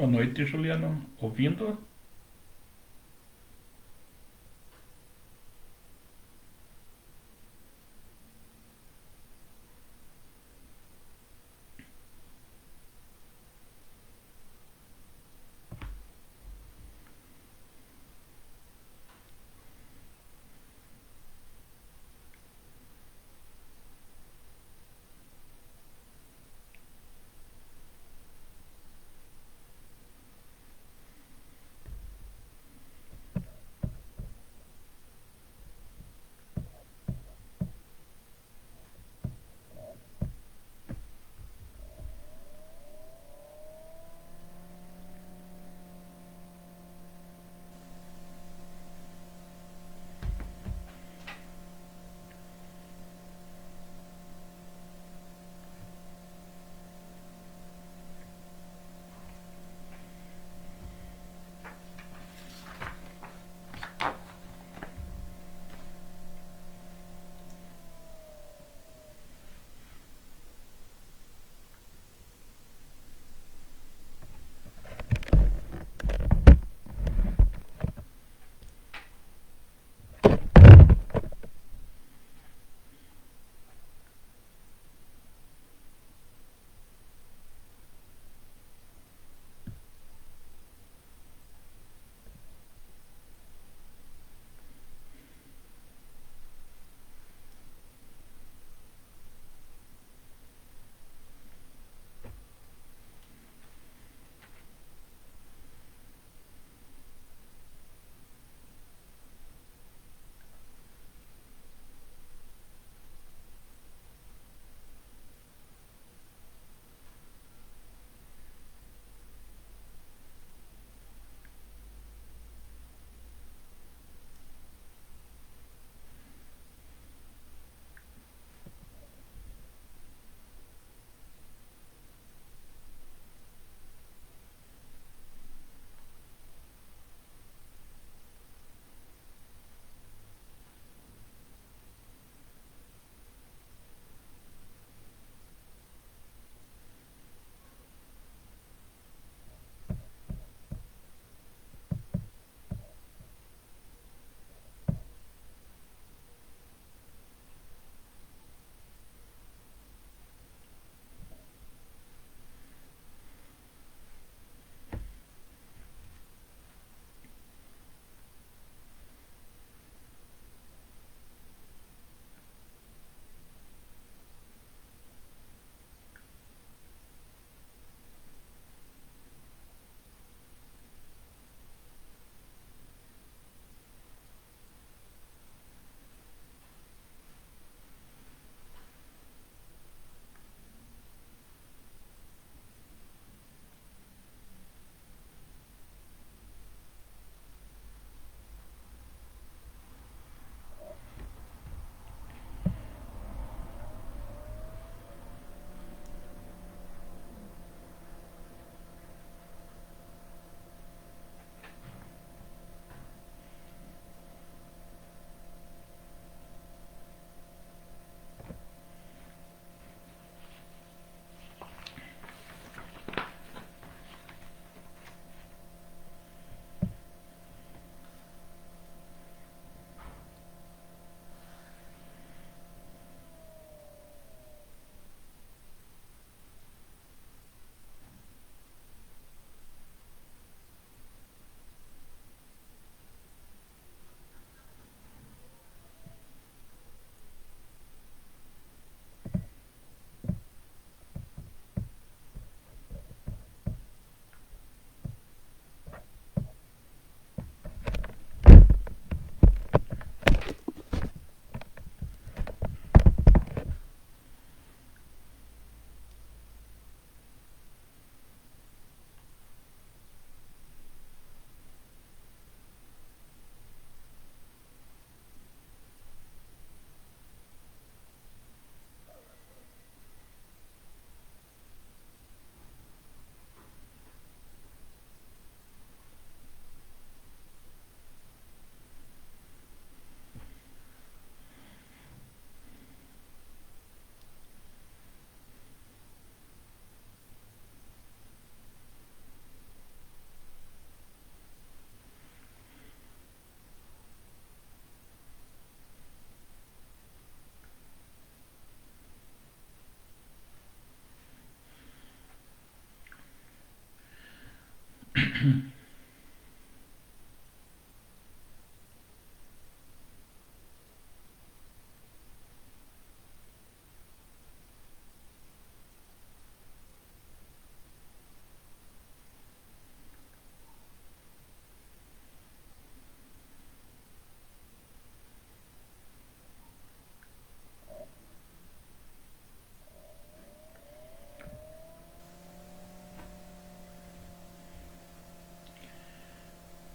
Boa noite, Juliano. Ouvindo?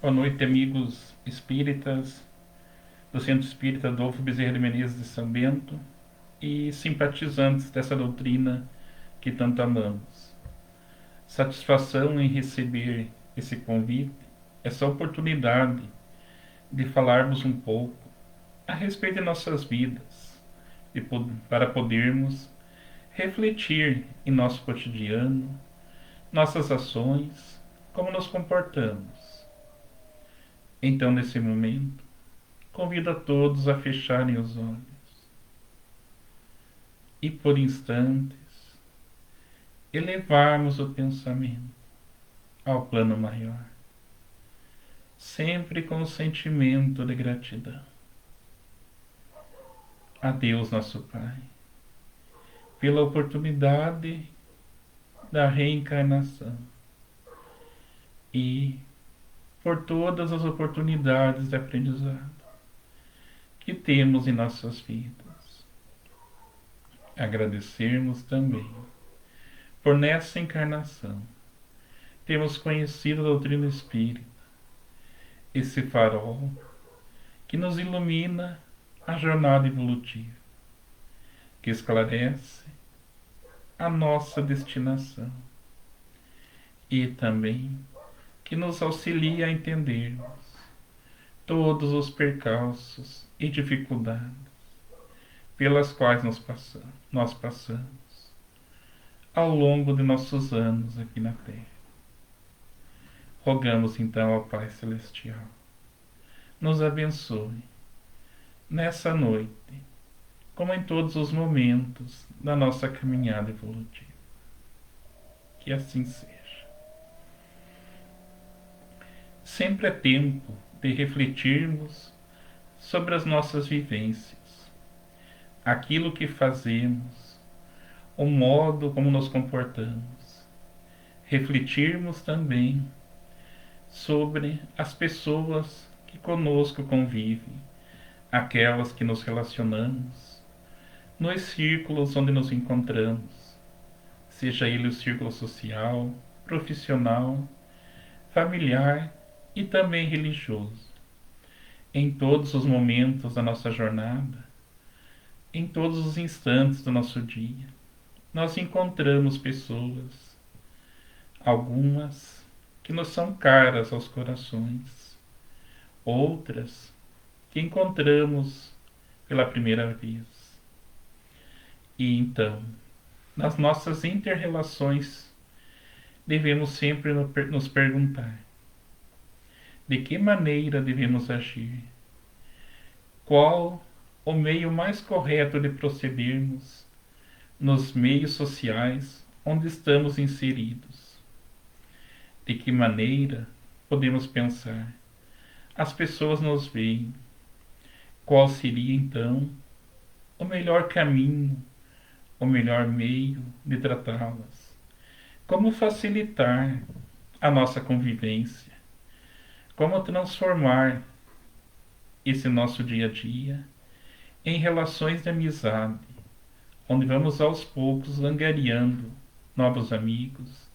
Boa noite, amigos espíritas do Centro Espírita Adolfo Bezerra de Menezes de São Bento e simpatizantes dessa doutrina que tanto amamos. Satisfação em receber esse convite, essa oportunidade de falarmos um pouco a respeito de nossas vidas, para podermos refletir em nosso cotidiano, nossas ações, como nos comportamos. Então, nesse momento, convido a todos a fecharem os olhos e, por instantes, elevarmos o pensamento ao plano maior, sempre com o sentimento de gratidão. A Deus, nosso Pai, pela oportunidade da reencarnação e por todas as oportunidades de aprendizado que temos em nossas vidas. Agradecermos também por nessa encarnação termos conhecido a doutrina espírita, esse farol que nos ilumina a jornada evolutiva, que esclarece a nossa destinação e também que nos auxilia a entendermos todos os percalços e dificuldades pelas quais nós passamos ao longo de nossos anos aqui na Terra. Rogamos então ao Pai Celestial, nos abençoe nessa noite, como em todos os momentos da nossa caminhada evolutiva. Que assim seja. Sempre é tempo de refletirmos sobre as nossas vivências, aquilo que fazemos, o modo como nos comportamos. Refletirmos também sobre as pessoas que conosco convivem, aquelas que nos relacionamos, nos círculos onde nos encontramos, seja ele o círculo social, profissional, familiar e também religioso. Em todos os momentos da nossa jornada, em todos os instantes do nosso dia, nós encontramos pessoas, algumas que nos são caras aos corações, outras que encontramos pela primeira vez. E então, nas nossas inter-relações, devemos sempre nos perguntar: de que maneira devemos agir? Qual o meio mais correto de procedermos nos meios sociais onde estamos inseridos? De que maneira podemos pensar? As pessoas nos veem. Qual seria então o melhor caminho, o melhor meio de tratá-las? Como facilitar a nossa convivência? Como transformar esse nosso dia a dia em relações de amizade, onde vamos aos poucos angariando novos amigos,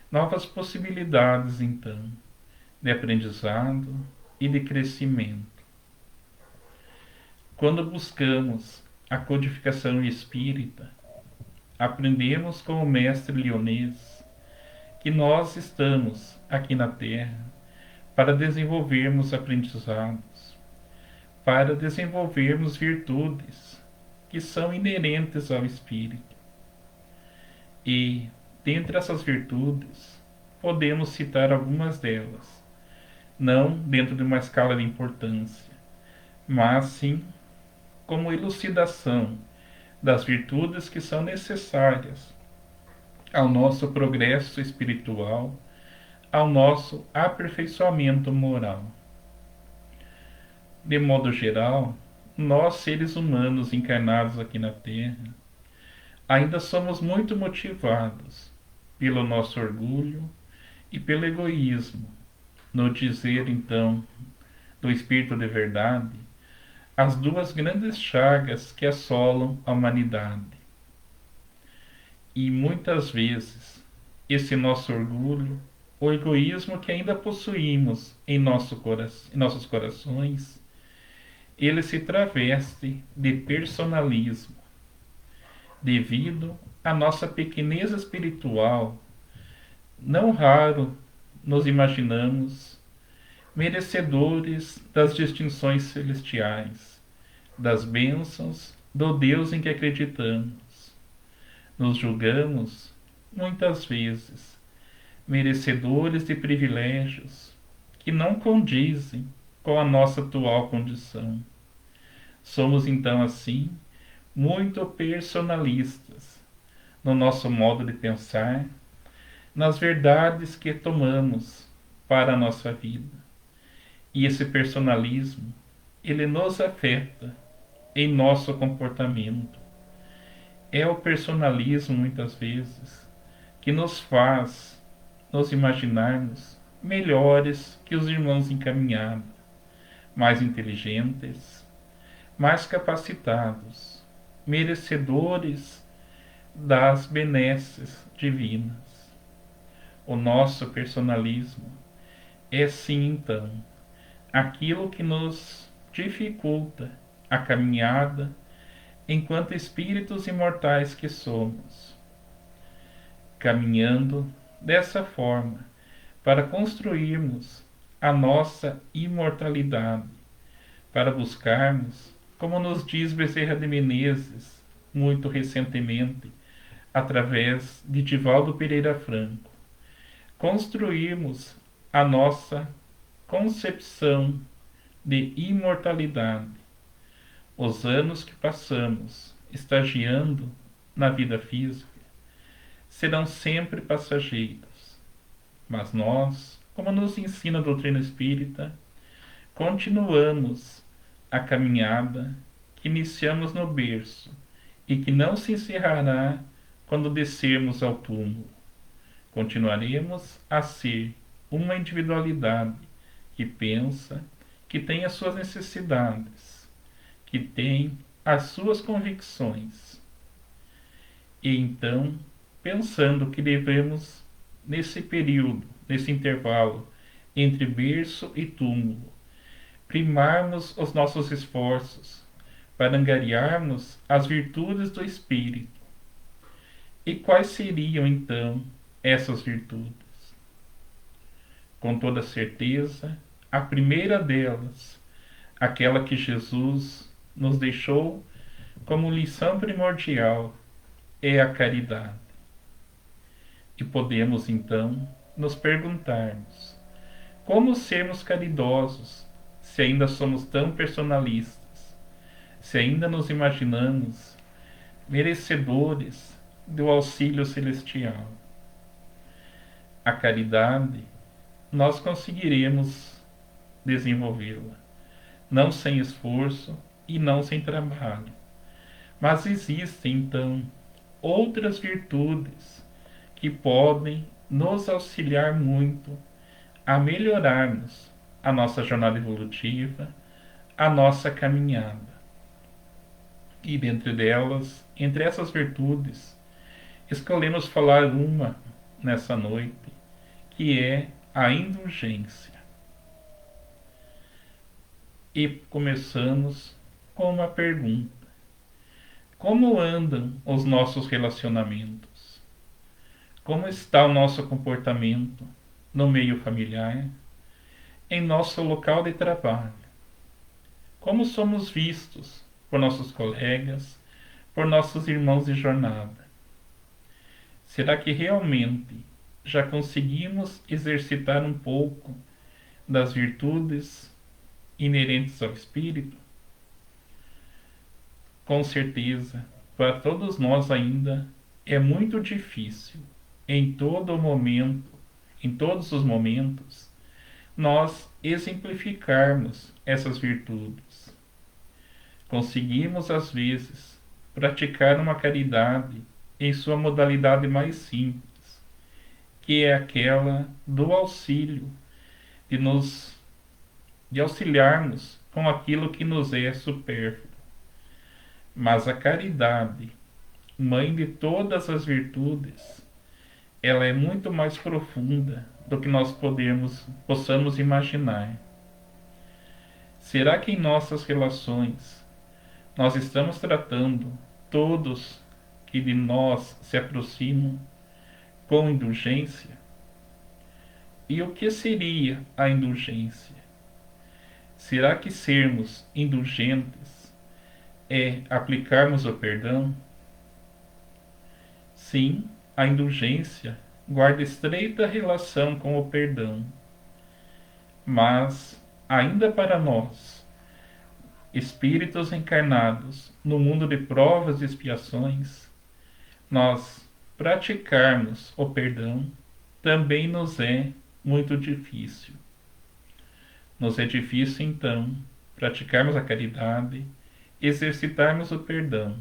novas possibilidades então de aprendizado e de crescimento. Quando buscamos a codificação espírita, aprendemos com o mestre Lyonês que nós estamos aqui na Terra para desenvolvermos aprendizados, para desenvolvermos virtudes que são inerentes ao espírito. E, dentre essas virtudes, podemos citar algumas delas, não dentro de uma escala de importância, mas sim como elucidação das virtudes que são necessárias ao nosso progresso espiritual, ao nosso aperfeiçoamento moral. De modo geral, nós, seres humanos encarnados aqui na Terra, ainda somos muito motivados pelo nosso orgulho e pelo egoísmo, no dizer, então, do Espírito de Verdade, as duas grandes chagas que assolam a humanidade. E muitas vezes, esse nosso orgulho, o egoísmo que ainda possuímos em nossos corações, ele se traveste de personalismo, devido à nossa pequenez espiritual. Não raro nos imaginamos merecedores das distinções celestiais, das bênçãos do Deus em que acreditamos. Nos julgamos, muitas vezes, merecedores de privilégios que não condizem com a nossa atual condição. Somos então assim muito personalistas no nosso modo de pensar, nas verdades que tomamos para a nossa vida. E esse personalismo, ele nos afeta em nosso comportamento. É o personalismo, muitas vezes, que nos faz nos imaginarmos melhores que os irmãos encaminhados, mais inteligentes, mais capacitados, merecedores das benesses divinas. O nosso personalismo é sim, então, aquilo que nos dificulta a caminhada enquanto espíritos imortais que somos, caminhando dessa forma para construirmos a nossa imortalidade, para buscarmos, como nos diz Bezerra de Menezes, muito recentemente, através de Divaldo Pereira Franco, construirmos a nossa concepção de imortalidade. Os anos que passamos estagiando na vida física serão sempre passageiros, mas nós, como nos ensina a doutrina espírita, continuamos a caminhada que iniciamos no berço e que não se encerrará quando descermos ao túmulo. Continuaremos a ser uma individualidade que pensa, que tem as suas necessidades, que tem as suas convicções. E então, pensando que devemos, nesse período, nesse intervalo entre berço e túmulo, primarmos os nossos esforços para angariarmos as virtudes do Espírito. E quais seriam, então, essas virtudes? Com toda certeza, a primeira delas, aquela que Jesus nos deixou como lição primordial, é a caridade. E podemos, então, nos perguntarmos: como sermos caridosos se ainda somos tão personalistas, se ainda nos imaginamos merecedores do auxílio celestial? A caridade nós conseguiremos desenvolvê-la, não sem esforço e não sem trabalho. Mas existem, então, outras virtudes que podem nos auxiliar muito a melhorarmos a nossa jornada evolutiva, a nossa caminhada. E entre essas virtudes, escolhemos falar uma nessa noite, que é a indulgência. E começamos com uma pergunta: como andam os nossos relacionamentos? Como está o nosso comportamento no meio familiar, em nosso local de trabalho? Como somos vistos por nossos colegas, por nossos irmãos de jornada? Será que realmente já conseguimos exercitar um pouco das virtudes inerentes ao espírito? Com certeza, para todos nós ainda é muito difícil, em todo momento, em todos os momentos, nós exemplificarmos essas virtudes. Conseguimos, às vezes, praticar uma caridade em sua modalidade mais simples, que é aquela do auxílio, de nos de auxiliarmos com aquilo que nos é supérfluo. Mas a caridade, mãe de todas as virtudes, ela é muito mais profunda do que nós possamos imaginar. Será que em nossas relações nós estamos tratando todos que de nós se aproximam com indulgência? E o que seria a indulgência? Será que sermos indulgentes é aplicarmos o perdão? Sim, a indulgência guarda estreita relação com o perdão. Mas, ainda para nós, espíritos encarnados no mundo de provas e expiações, nós praticarmos o perdão também nos é muito difícil. Nos é difícil, então, praticarmos a caridade, exercitarmos o perdão.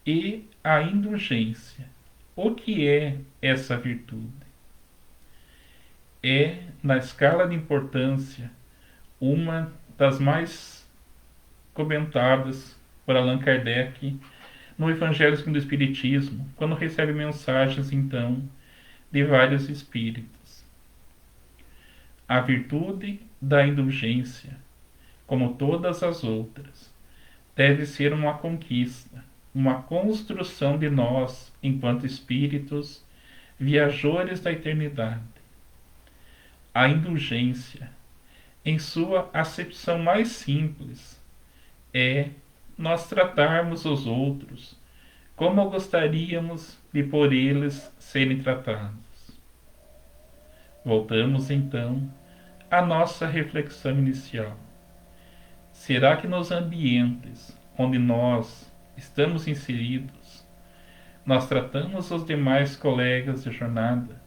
E a indulgência. O que é essa virtude? É, na escala de importância, uma das mais comentadas por Allan Kardec no Evangelho segundo o Espiritismo, quando recebe mensagens, então, de vários espíritos. A virtude da indulgência, como todas as outras, deve ser uma conquista, uma construção de nós enquanto espíritos viajores da eternidade. A indulgência, em sua acepção mais simples, é nós tratarmos os outros como gostaríamos de por eles serem tratados. Voltamos então à nossa reflexão inicial. Será que nos ambientes onde nós estamos inseridos, nós tratamos os demais colegas de jornada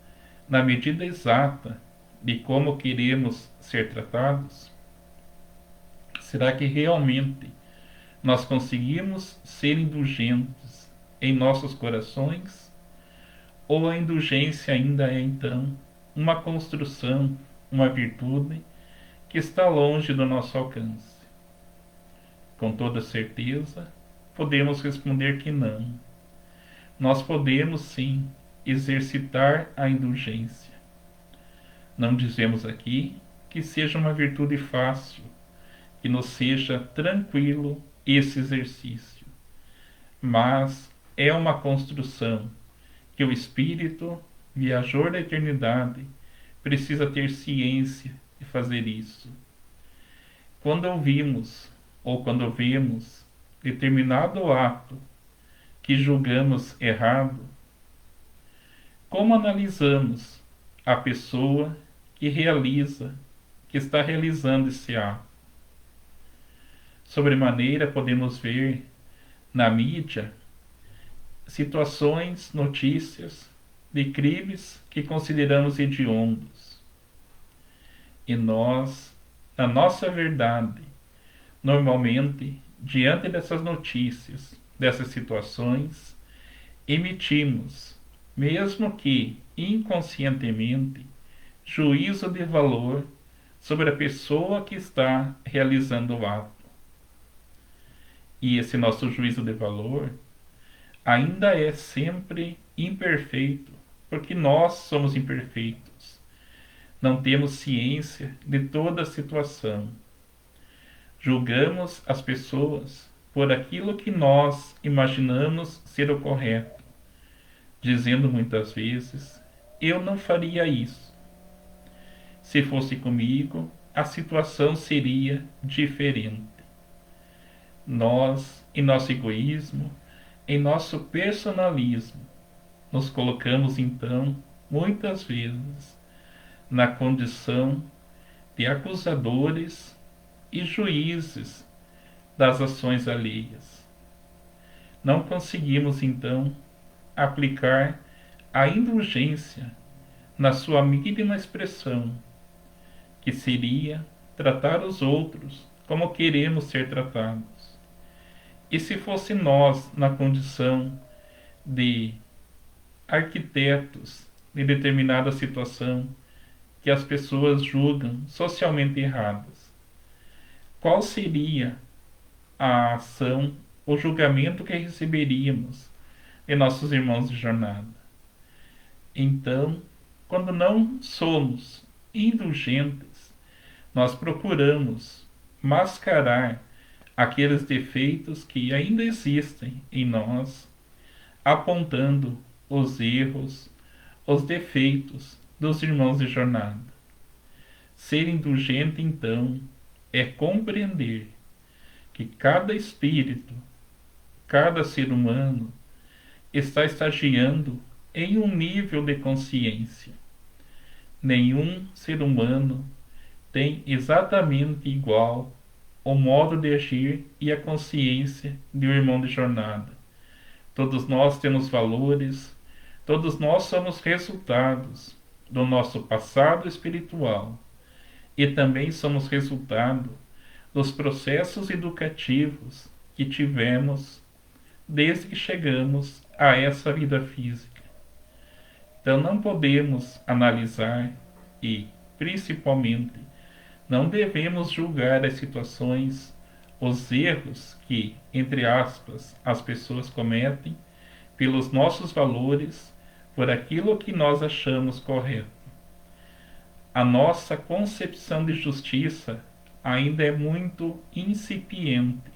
na medida exata de como queremos ser tratados? Será que realmente nós conseguimos ser indulgentes em nossos corações? Ou a indulgência ainda é, então, uma construção, uma virtude que está longe do nosso alcance? Com toda certeza, podemos responder que não. Nós podemos, sim, exercitar a indulgência. Não dizemos aqui que seja uma virtude fácil, que nos seja tranquilo esse exercício, mas é uma construção que o espírito, viajor da eternidade, precisa ter ciência de fazer isso. Quando ouvimos ou quando vemos determinado ato que julgamos errado, como analisamos a pessoa que está realizando esse ato? Sobremaneira, podemos ver na mídia situações, notícias de crimes que consideramos hediondos. E nós, na nossa verdade, normalmente, diante dessas notícias, dessas situações, emitimos, mesmo que inconscientemente, juízo de valor sobre a pessoa que está realizando o ato. E esse nosso juízo de valor ainda é sempre imperfeito, porque nós somos imperfeitos. Não temos ciência de toda a situação. Julgamos as pessoas por aquilo que nós imaginamos ser o correto, dizendo muitas vezes: eu não faria isso. Se fosse comigo, a situação seria diferente. Nós, em nosso egoísmo, em nosso personalismo, nos colocamos então, muitas vezes, na condição de acusadores e juízes das ações alheias. Não conseguimos então aplicar a indulgência na sua mínima expressão, que seria tratar os outros como queremos ser tratados. E se fosse nós na condição de arquitetos de determinada situação que as pessoas julgam socialmente erradas, qual seria a ação, o julgamento que receberíamos de nossos irmãos de jornada? Então, quando não somos indulgentes, nós procuramos mascarar aqueles defeitos que ainda existem em nós, apontando os erros, os defeitos dos irmãos de jornada. Ser indulgente, então, é compreender que cada espírito, cada ser humano, está estagiando em um nível de consciência. Nenhum ser humano tem exatamente igual o modo de agir e a consciência de um irmão de jornada. Todos nós temos valores, todos nós somos resultados do nosso passado espiritual e também somos resultado dos processos educativos que tivemos desde que chegamos a essa vida física. Então não podemos analisar e, principalmente, não devemos julgar as situações, os erros que, entre aspas, as pessoas cometem pelos nossos valores, por aquilo que nós achamos correto. A nossa concepção de justiça ainda é muito incipiente.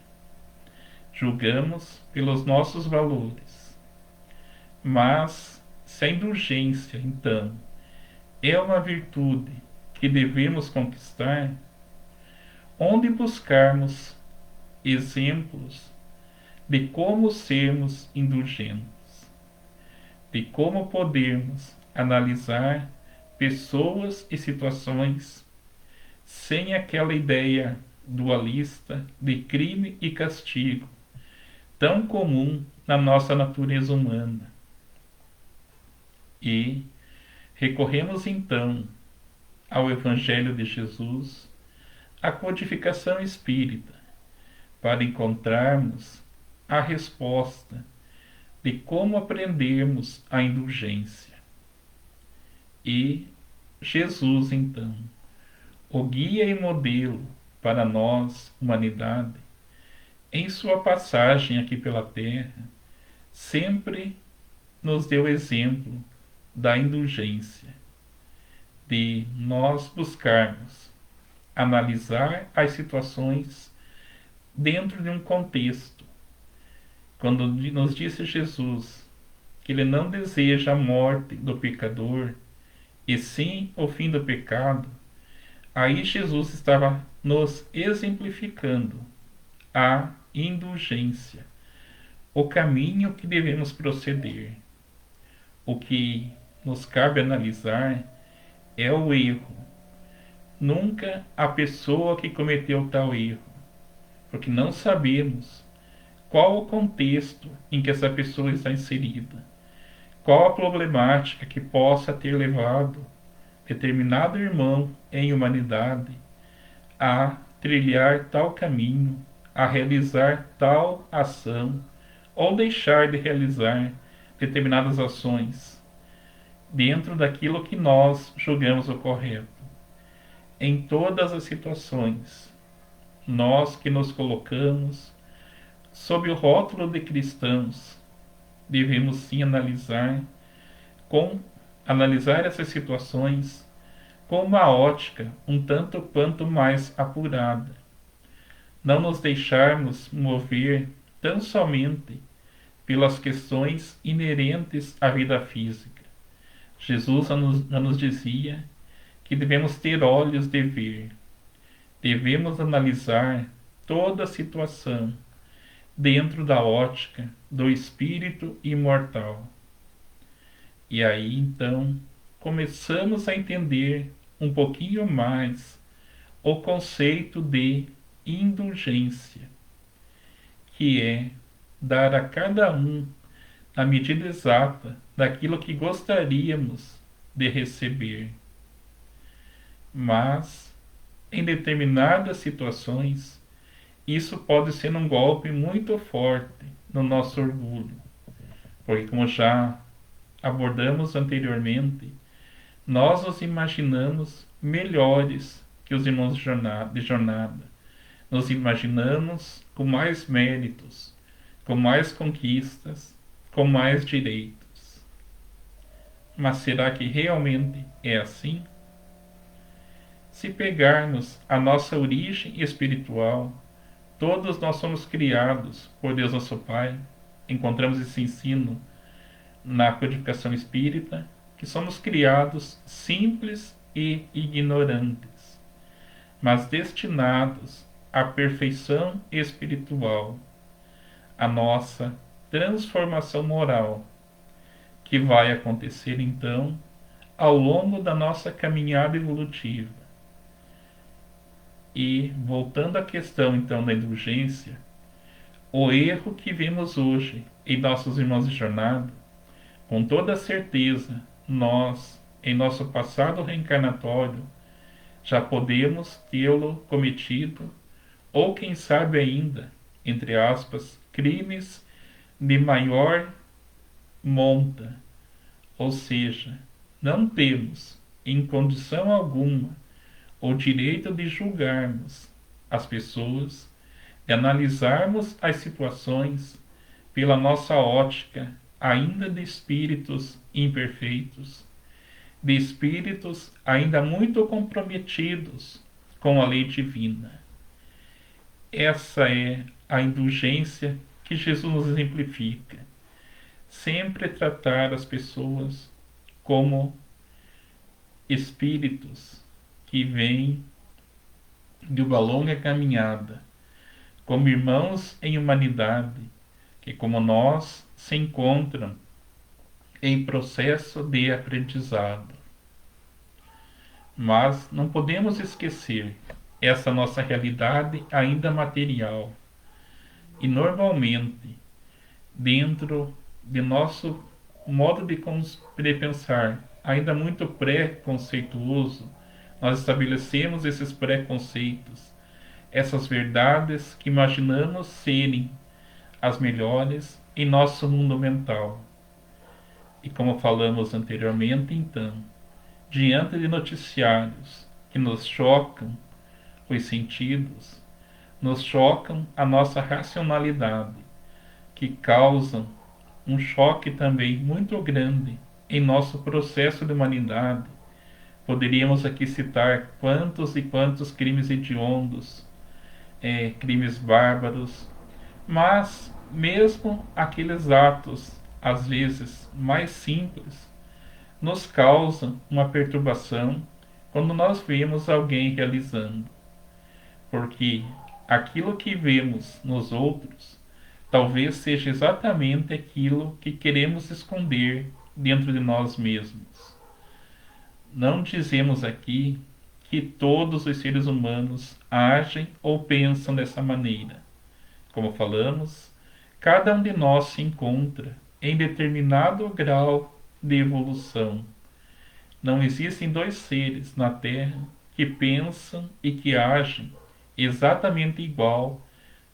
Julgamos pelos nossos valores. Mas, se a indulgência, então, é uma virtude que devemos conquistar, onde buscarmos exemplos de como sermos indulgentes, de como podermos analisar pessoas e situações sem aquela ideia dualista de crime e castigo tão comum na nossa natureza humana. E recorremos então ao Evangelho de Jesus, à codificação espírita, para encontrarmos a resposta de como aprendermos a indulgência. E Jesus, então, o guia e modelo para nós, humanidade, em sua passagem aqui pela Terra, sempre nos deu exemplo da indulgência, de nós buscarmos analisar as situações dentro de um contexto. Quando nos disse Jesus que ele não deseja a morte do pecador, e sim o fim do pecado, aí Jesus estava nos exemplificando a indulgência, o caminho que devemos proceder. O que nos cabe analisar é o erro, nunca a pessoa que cometeu tal erro, porque não sabemos qual o contexto em que essa pessoa está inserida, qual a problemática que possa ter levado determinado irmão em humanidade a trilhar tal caminho, a realizar tal ação, ou deixar de realizar determinadas ações dentro daquilo que nós julgamos o correto. Em todas as situações, nós que nos colocamos sob o rótulo de cristãos, devemos sim analisar essas situações com uma ótica um tanto quanto mais apurada. Não nos deixarmos mover tão somente pelas questões inerentes à vida física. Jesus já nos dizia que devemos ter olhos de ver, devemos analisar toda a situação dentro da ótica do espírito imortal. E aí então começamos a entender um pouquinho mais o conceito de indulgência, que é dar a cada um a medida exata daquilo que gostaríamos de receber. Mas, em determinadas situações, isso pode ser um golpe muito forte no nosso orgulho, porque, como já abordamos anteriormente, nós nos imaginamos melhores que os irmãos de jornada. Nos imaginamos com mais méritos, com mais conquistas, com mais direitos. Mas será que realmente é assim? Se pegarmos a nossa origem espiritual, todos nós somos criados por Deus nosso Pai. Encontramos esse ensino na codificação espírita, que somos criados simples e ignorantes, mas destinados à perfeição espiritual, à nossa transformação moral, que vai acontecer então ao longo da nossa caminhada evolutiva. E, voltando à questão então da indulgência, o erro que vemos hoje em nossos irmãos de jornada, com toda certeza, nós, em nosso passado reencarnatório, já podemos tê-lo cometido, ou quem sabe ainda, entre aspas, crimes de maior monta. Ou seja, não temos, em condição alguma, o direito de julgarmos as pessoas, de analisarmos as situações pela nossa ótica ainda de espíritos imperfeitos, de espíritos ainda muito comprometidos com a lei divina. Essa é a indulgência que Jesus nos exemplifica. Sempre tratar as pessoas como espíritos que vêm de uma longa caminhada, como irmãos em humanidade, que como nós se encontram em processo de aprendizado. Mas não podemos esquecer essa nossa realidade ainda material. E normalmente, dentro de nosso modo de pensar, ainda muito pré-conceituoso, nós estabelecemos esses preconceitos, essas verdades que imaginamos serem as melhores em nosso mundo mental. E como falamos anteriormente, então, diante de noticiários que nos chocam os sentidos, nos chocam a nossa racionalidade, que causam um choque também muito grande em nosso processo de humanidade. Poderíamos aqui citar quantos e quantos crimes hediondos, crimes bárbaros, mas mesmo aqueles atos, às vezes mais simples, nos causam uma perturbação quando nós vemos alguém realizando. Porque aquilo que vemos nos outros talvez seja exatamente aquilo que queremos esconder dentro de nós mesmos. Não dizemos aqui que todos os seres humanos agem ou pensam dessa maneira. Como falamos, cada um de nós se encontra em determinado grau de evolução. Não existem dois seres na Terra que pensam e que agem exatamente igual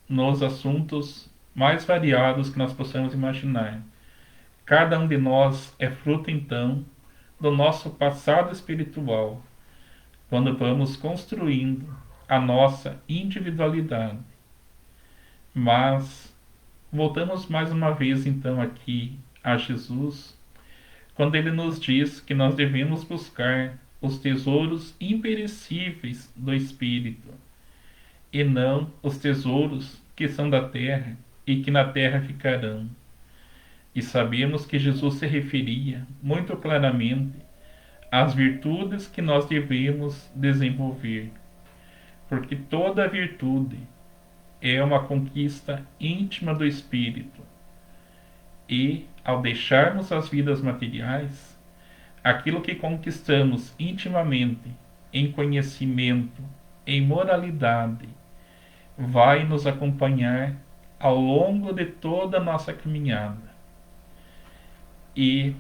nos assuntos mais variados que nós possamos imaginar. Cada um de nós é fruto, então, do nosso passado espiritual, quando vamos construindo a nossa individualidade. Mas voltamos mais uma vez, então, aqui a Jesus, quando ele nos diz que nós devemos buscar os tesouros imperecíveis do Espírito, e não os tesouros que são da terra e que na terra ficarão. E sabemos que Jesus se referia muito claramente às virtudes que nós devemos desenvolver, porque toda virtude é uma conquista íntima do Espírito. E, ao deixarmos as vidas materiais, aquilo que conquistamos intimamente, em conhecimento, em moralidade, vai nos acompanhar ao longo de toda a nossa caminhada. E,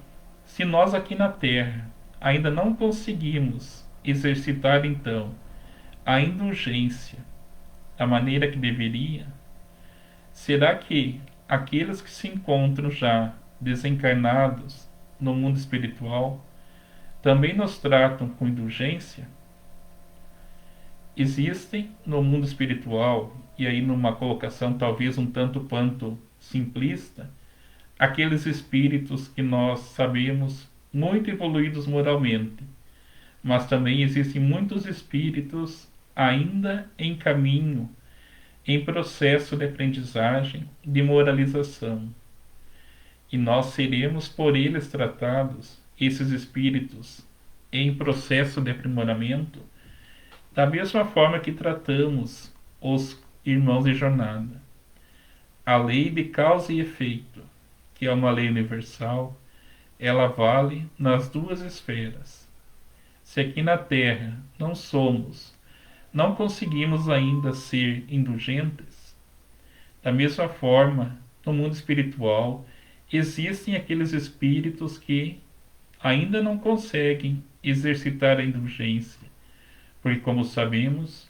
se nós aqui na Terra ainda não conseguimos exercitar então a indulgência da maneira que deveria, será que aqueles que se encontram já desencarnados no mundo espiritual também nos tratam com indulgência? Existem no mundo espiritual, e aí numa colocação talvez um tanto quanto simplista, aqueles espíritos que nós sabemos muito evoluídos moralmente, mas também existem muitos espíritos ainda em caminho, em processo de aprendizagem, de moralização. E nós seremos por eles tratados, esses espíritos, em processo de aprimoramento, da mesma forma que tratamos os irmãos de jornada. A lei de causa e efeito, que é uma lei universal, ela vale nas duas esferas. Se aqui na Terra não conseguimos ainda ser indulgentes, da mesma forma, no mundo espiritual, existem aqueles espíritos que ainda não conseguem exercitar a indulgência, porque, como sabemos,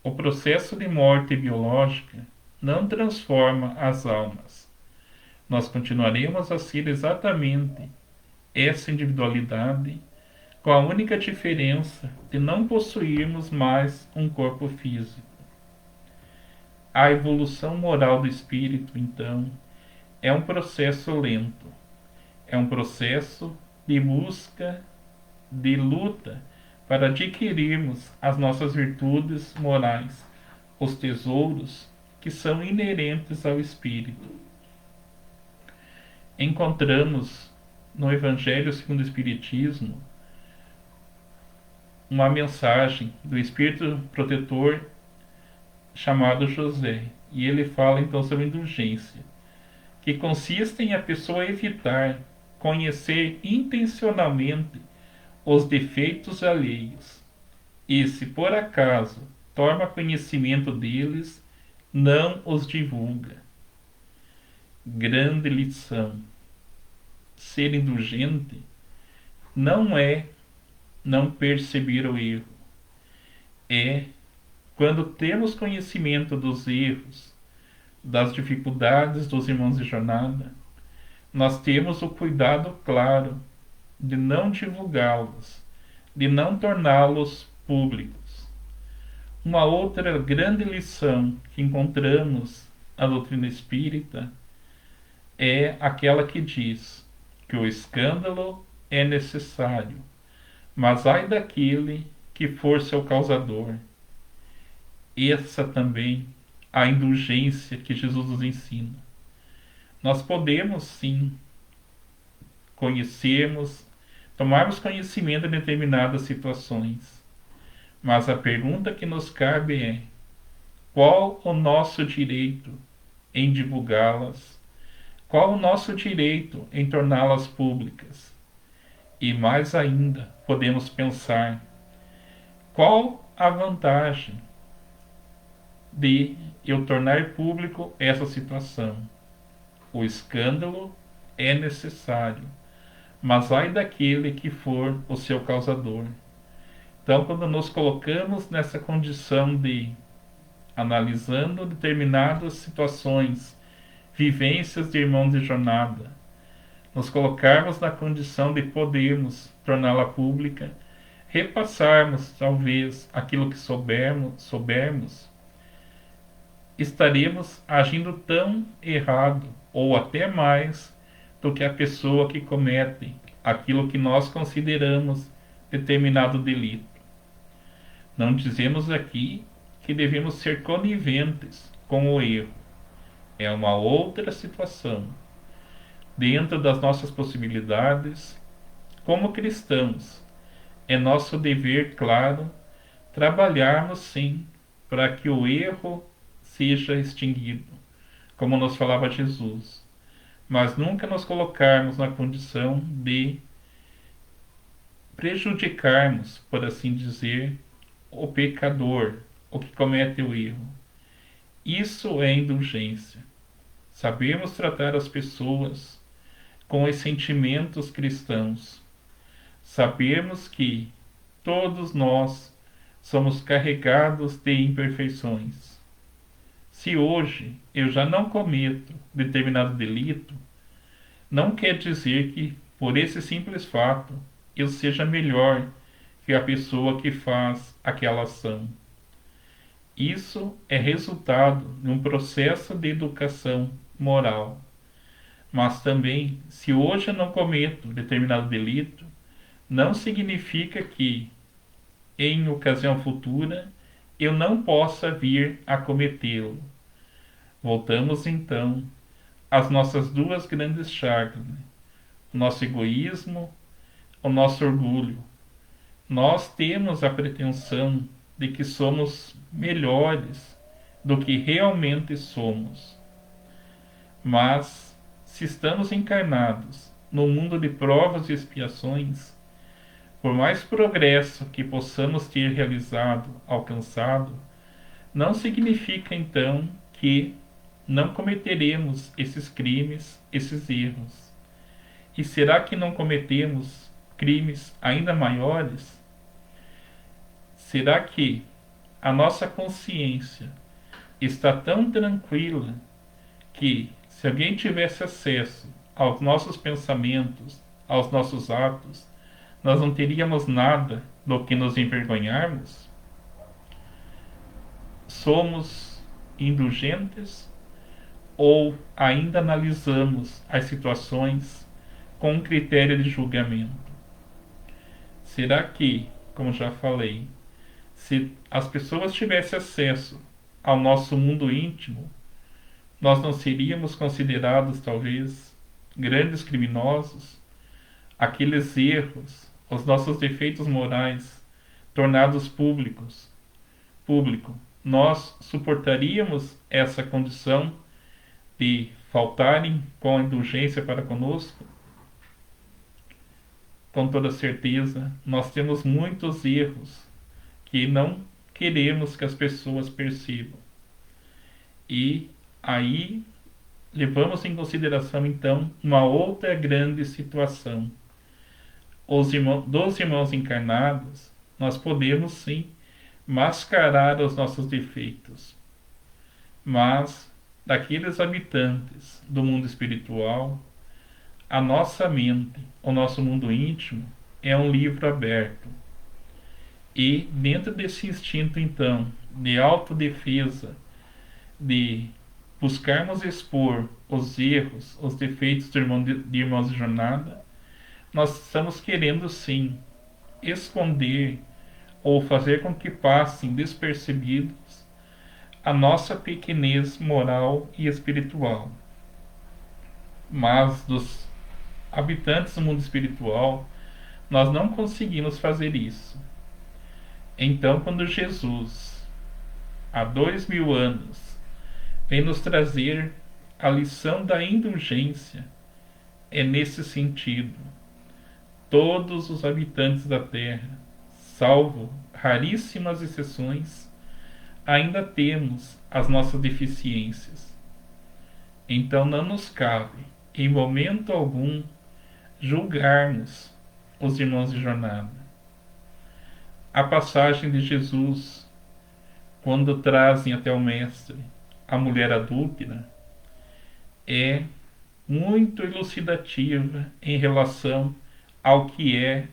o processo de morte biológica não transforma as almas. Nós continuaremos a ser exatamente essa individualidade, com a única diferença de não possuirmos mais um corpo físico. A evolução moral do espírito, então, é um processo lento, é um processo de busca, de luta, para adquirirmos as nossas virtudes morais, os tesouros que são inerentes ao espírito. Encontramos no Evangelho segundo o Espiritismo uma mensagem do espírito protetor chamado José, e ele fala então sobre indulgência, que consiste em a pessoa evitar conhecer intencionalmente os defeitos alheios, e se por acaso toma conhecimento deles, não os divulga. Grande lição. Ser indulgente não é não perceber o erro, é quando temos conhecimento dos erros, das dificuldades dos irmãos de jornada, nós temos o cuidado claro de não divulgá-los, de não torná-los públicos. Uma outra grande lição que encontramos na doutrina espírita é aquela que diz que o escândalo é necessário, mas ai daquele que for seu causador. Essa também a indulgência que Jesus nos ensina. Nós podemos sim conhecermos, tomarmos conhecimento de determinadas situações, mas a pergunta que nos cabe é: qual o nosso direito em divulgá-las? Qual o nosso direito em torná-las públicas? E mais ainda, podemos pensar: qual a vantagem de eu tornar público essa situação? O escândalo é necessário, mas ai daquele que for o seu causador. Então, quando nos colocamos nessa condição de, analisando determinadas situações, vivências de irmãos de jornada, nos colocarmos na condição de podermos torná-la pública, repassarmos talvez aquilo que soubermos, estaremos agindo tão errado, ou até mais, do que a pessoa que comete aquilo que nós consideramos determinado delito. Não dizemos aqui que devemos ser coniventes com o erro. É uma outra situação. Dentro das nossas possibilidades, como cristãos, é nosso dever, claro, trabalharmos sim para que o erro seja extinguido, como nos falava Jesus, mas nunca nos colocarmos na condição de prejudicarmos, por assim dizer, o pecador, o que comete o erro. Isso é indulgência. Sabemos tratar as pessoas com os sentimentos cristãos. Sabemos que todos nós somos carregados de imperfeições. Se hoje eu já não cometo determinado delito, não quer dizer que, por esse simples fato, eu seja melhor que a pessoa que faz aquela ação. Isso é resultado de um processo de educação moral. Mas também, se hoje eu não cometo determinado delito, não significa que, em ocasião futura, eu não possa vir a cometê-lo. Voltamos então às nossas duas grandes chagas, né? O nosso egoísmo, o nosso orgulho. Nós temos a pretensão de que somos melhores do que realmente somos. Mas, se estamos encarnados no mundo de provas e expiações, por mais progresso que possamos ter realizado, alcançado, não significa então que não cometeremos esses crimes, esses erros. E será que não cometemos crimes ainda maiores? Será que a nossa consciência está tão tranquila que, se alguém tivesse acesso aos nossos pensamentos, aos nossos atos, nós não teríamos nada do que nos envergonharmos? Somos indulgentes ou ainda analisamos as situações com um critério de julgamento? Será que, como já falei, se as pessoas tivessem acesso ao nosso mundo íntimo, nós não seríamos considerados, talvez, grandes criminosos? Aqueles erros, os nossos defeitos morais, tornados público, nós suportaríamos essa condição de faltarem com a indulgência para conosco? Com toda certeza, nós temos muitos erros que não queremos que as pessoas percebam. E aí levamos em consideração então uma outra grande situação. Dos irmãos encarnados, nós podemos sim mascarar os nossos defeitos, mas daqueles habitantes do mundo espiritual, a nossa mente, o nosso mundo íntimo, é um livro aberto. E dentro desse instinto, então, de autodefesa, de buscarmos expor os erros, os defeitos de irmãos de jornada, nós estamos querendo, sim, esconder ou fazer com que passem despercebidos a nossa pequenez moral e espiritual. Mas dos habitantes do mundo espiritual, nós não conseguimos fazer isso. Então, quando Jesus, há 2000 anos, vem nos trazer a lição da indulgência, é nesse sentido. Todos os habitantes da Terra, salvo raríssimas exceções, ainda temos as nossas deficiências. Então não nos cabe, em momento algum, julgarmos os irmãos de jornada. A passagem de Jesus, quando trazem até o Mestre a mulher adúltera, é muito elucidativa em relação ao que é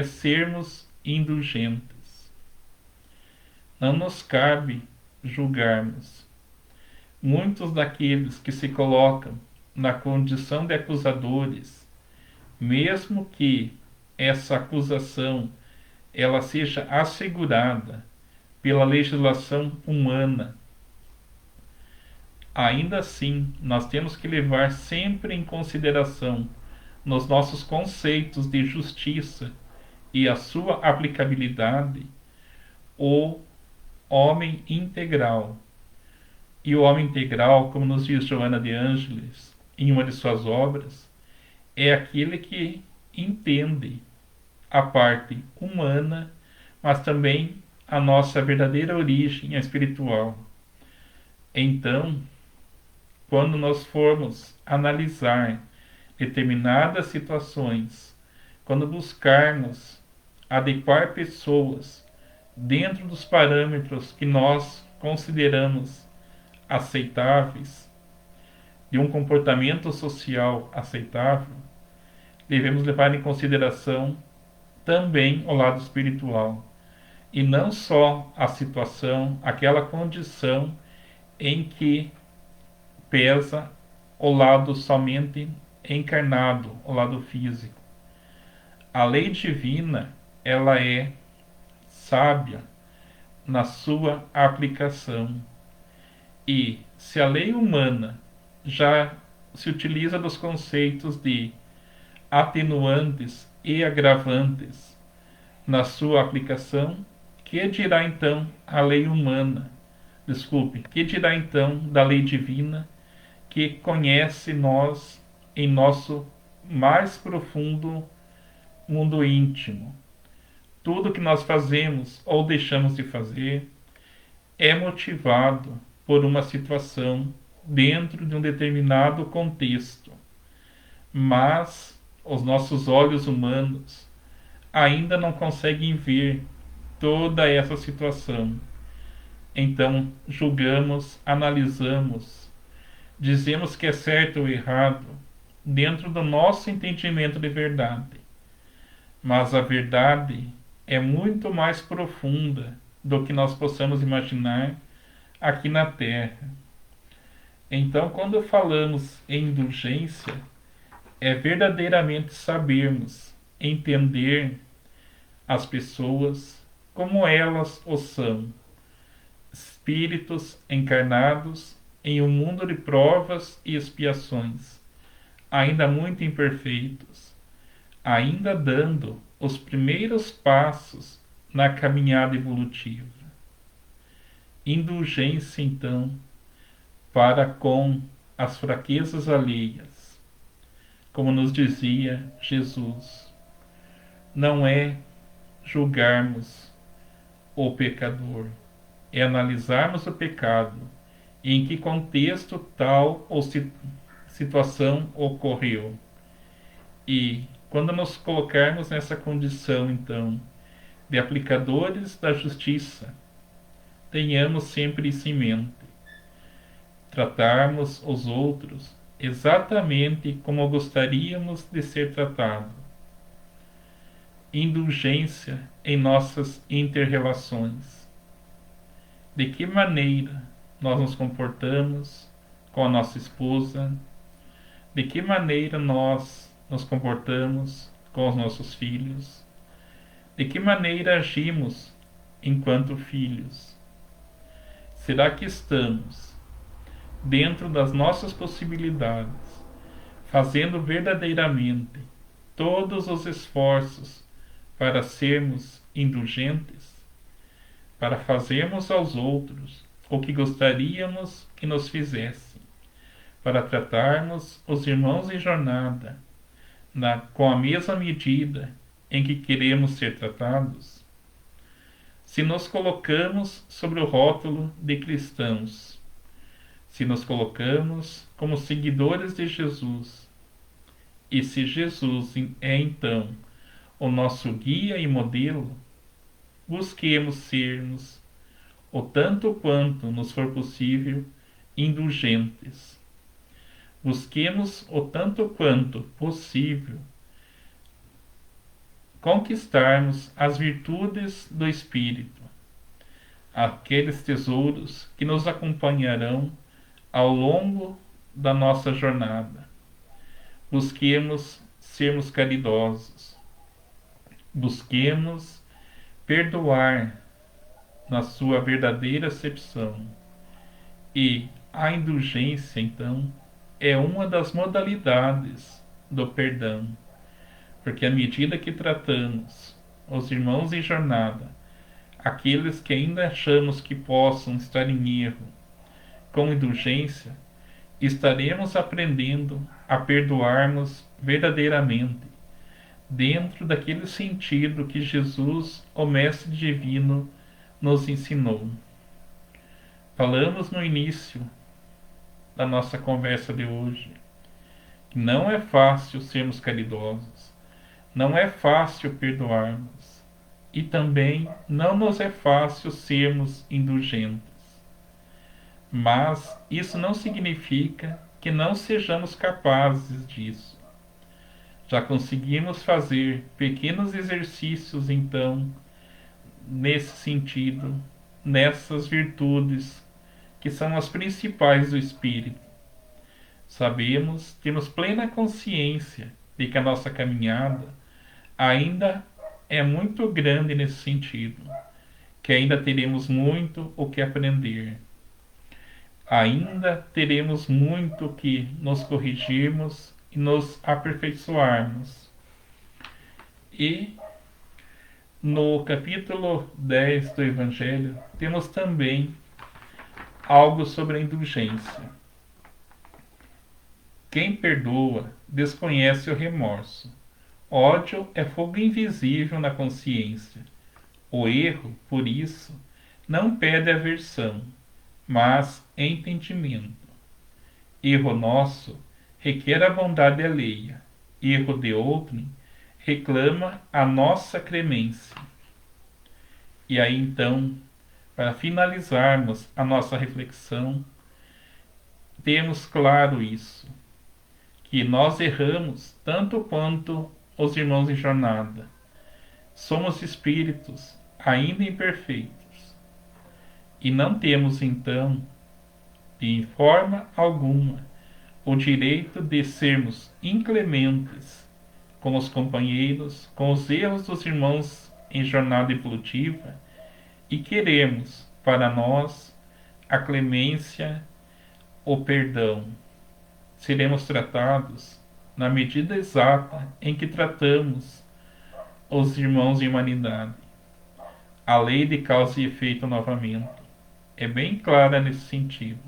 sermos indulgentes. Não nos cabe julgarmos. Muitos daqueles que se colocam na condição de acusadores, mesmo que essa acusação ela seja assegurada pela legislação humana, ainda assim nós temos que levar sempre em consideração nos nossos conceitos de justiça e a sua aplicabilidade o homem integral. E o homem integral, como nos diz Joana de Ângeles em uma de suas obras, é aquele que entende a parte humana, mas também a nossa verdadeira origem espiritual. Então, quando nós formos analisar determinadas situações quando buscarmos adequar pessoas dentro dos parâmetros que nós consideramos aceitáveis, de um comportamento social aceitável, devemos levar em consideração também o lado espiritual, e não só a situação, aquela condição em que pesa o lado somente encarnado, o lado físico. A lei divina, ela é sábia na sua aplicação. E se a lei humana já se utiliza dos conceitos de atenuantes e agravantes na sua aplicação, que dirá então a lei humana? Desculpe, que dirá então da lei divina que conhece nós em nosso mais profundo mundo íntimo? Tudo que nós fazemos ou deixamos de fazer é motivado por uma situação dentro de um determinado contexto, mas os nossos olhos humanos ainda não conseguem ver toda essa situação. Então, julgamos, analisamos, dizemos que é certo ou errado dentro do nosso entendimento de verdade. Mas a verdade é muito mais profunda do que nós possamos imaginar aqui na Terra. Então, quando falamos em indulgência, é verdadeiramente sabermos entender as pessoas como elas o são, espíritos encarnados em um mundo de provas e expiações, ainda muito imperfeitos, ainda dando os primeiros passos na caminhada evolutiva. Indulgência, então, para com as fraquezas alheias. Como nos dizia Jesus, não é julgarmos o pecador, é analisarmos o pecado e em que contexto tal ou situação ocorreu. E quando nos colocarmos nessa condição, então, de aplicadores da justiça, tenhamos sempre isso em mente. Tratarmos os outros exatamente como gostaríamos de ser tratados. Indulgência em nossas inter-relações. De que maneira nós nos comportamos com a nossa esposa? De que maneira nós nos comportamos com os nossos filhos? De que maneira agimos enquanto filhos? Será que estamos, dentro das nossas possibilidades, fazendo verdadeiramente todos os esforços para sermos indulgentes, para fazermos aos outros o que gostaríamos que nos fizessem, para tratarmos os irmãos em jornada com a mesma medida em que queremos ser tratados? Se nos colocamos sobre o rótulo de cristãos, se nos colocamos como seguidores de Jesus, e se Jesus é então o nosso guia e modelo, busquemos sermos, o tanto quanto nos for possível, indulgentes. Busquemos o tanto quanto possível conquistarmos as virtudes do Espírito, aqueles tesouros que nos acompanharão ao longo da nossa jornada. Busquemos sermos caridosos. Busquemos perdoar na sua verdadeira acepção. E a indulgência, então, é uma das modalidades do perdão, porque à medida que tratamos os irmãos em jornada, aqueles que ainda achamos que possam estar em erro, com indulgência, estaremos aprendendo a perdoarmos verdadeiramente, dentro daquele sentido que Jesus, o Mestre Divino, nos ensinou. Falamos no início da nossa conversa de hoje que não é fácil sermos caridosos, Não é fácil perdoarmos e também não nos é fácil sermos indulgentes. Mas isso não significa que não sejamos capazes disso. Já conseguimos fazer pequenos exercícios, então, nesse sentido, nessas virtudes que são as principais do espírito. Sabemos, temos plena consciência de que a nossa caminhada ainda é muito grande nesse sentido, que ainda teremos muito o que aprender. Ainda teremos muito que nos corrigirmos e nos aperfeiçoarmos. E no capítulo 10 do Evangelho, temos também algo sobre a indulgência. Quem perdoa desconhece o remorso. Ódio é fogo invisível na consciência. O erro, por isso, não pede aversão, mas entendimento. Erro nosso requer a bondade alheia. Erro de outrem reclama a nossa clemência. E aí então, para finalizarmos a nossa reflexão, temos claro isso, que nós erramos tanto quanto os irmãos em jornada. Somos espíritos ainda imperfeitos e não temos então, de forma alguma, o direito de sermos inclementes com os companheiros, com os erros dos irmãos em jornada evolutiva e queremos para nós a clemência, o perdão. Seremos tratados na medida exata em que tratamos os irmãos em humanidade. A lei de causa e efeito novamente é bem clara nesse sentido.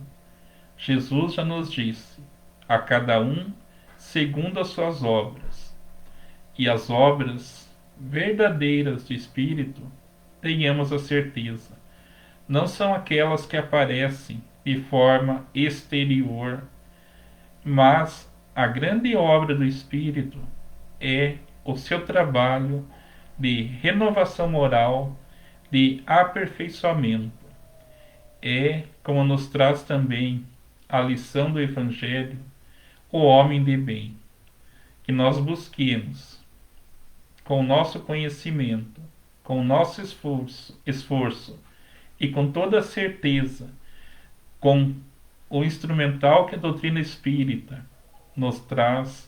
Jesus já nos disse: a cada um segundo as suas obras. E as obras verdadeiras do Espírito, tenhamos a certeza, não são aquelas que aparecem de forma exterior, mas a grande obra do Espírito é o seu trabalho de renovação moral, de aperfeiçoamento. É, como nos traz também a lição do Evangelho, o homem de bem, que nós busquemos, com o nosso conhecimento, com o nosso esforço e com toda a certeza, com o instrumental que a doutrina espírita nos traz,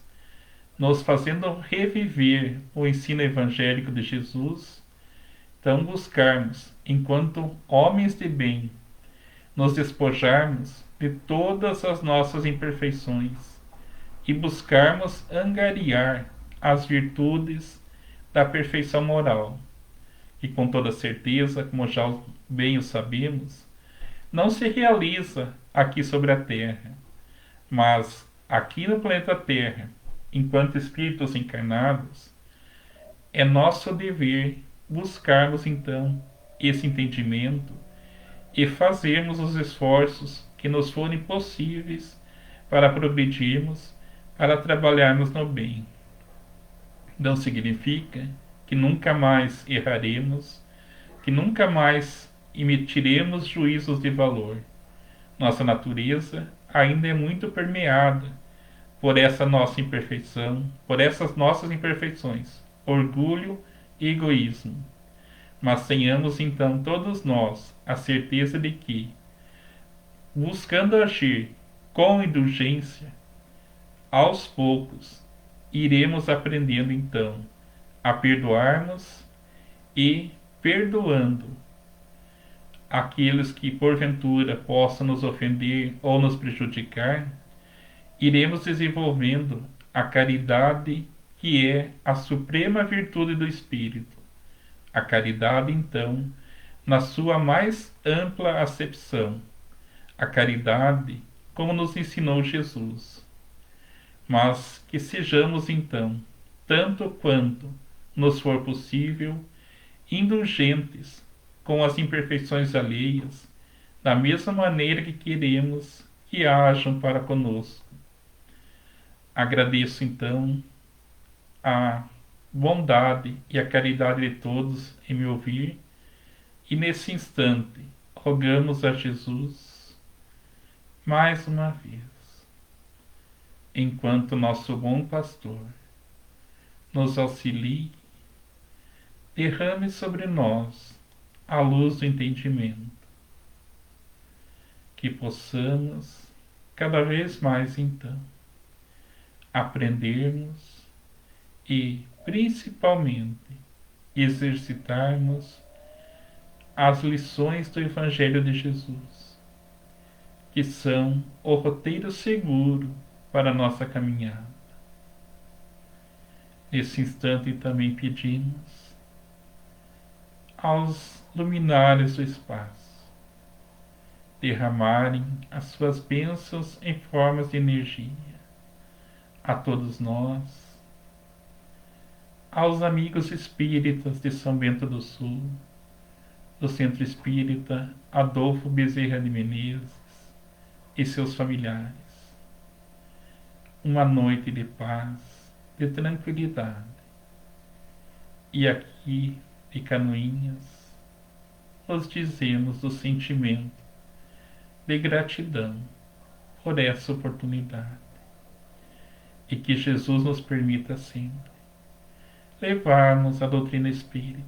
nos fazendo reviver o ensino evangélico de Jesus, então buscarmos, enquanto homens de bem, nos despojarmos de todas as nossas imperfeições e buscarmos angariar as virtudes da perfeição moral, que com toda certeza, como já bem o sabemos, não se realiza aqui sobre a Terra, mas aqui no planeta Terra, enquanto espíritos encarnados, é nosso dever buscarmos então esse entendimento e fazermos os esforços que nos forem possíveis para progredirmos, para trabalharmos no bem. Não significa que nunca mais erraremos, que nunca mais emitiremos juízos de valor. Nossa natureza ainda é muito permeada por essa nossa imperfeição, por essas nossas imperfeições, orgulho e egoísmo. Mas tenhamos então todos nós a certeza de que, buscando agir com indulgência, aos poucos iremos aprendendo então a perdoarmos e perdoando aqueles que porventura possam nos ofender ou nos prejudicar, iremos desenvolvendo a caridade, que é a suprema virtude do Espírito. A caridade, então, na sua mais ampla acepção. A caridade, como nos ensinou Jesus. Mas que sejamos, então, tanto quanto nos for possível, indulgentes com as imperfeições alheias, da mesma maneira que queremos que hajam para conosco. Agradeço, então, a bondade e a caridade de todos em me ouvir, e nesse instante rogamos a Jesus mais uma vez, enquanto nosso bom pastor nos auxilie, derrame sobre nós a luz do entendimento, que possamos cada vez mais então aprendermos e principalmente exercitarmos as lições do Evangelho de Jesus, que são o roteiro seguro para a nossa caminhada. Nesse instante também pedimos aos luminares do espaço derramarem as suas bênçãos em formas de energia a todos nós, aos amigos espíritas de São Bento do Sul, do Centro Espírita Adolfo Bezerra de Menezes e seus familiares. Uma noite de paz, de tranquilidade. E aqui, de Canoinhas, nos dizemos do sentimento de gratidão por essa oportunidade. E que Jesus nos permita sempre levarmos a doutrina espírita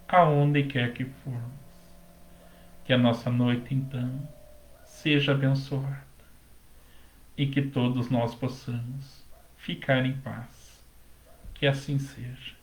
aonde quer que formos. Que a nossa noite, então, seja abençoada e que todos nós possamos ficar em paz. Que assim seja.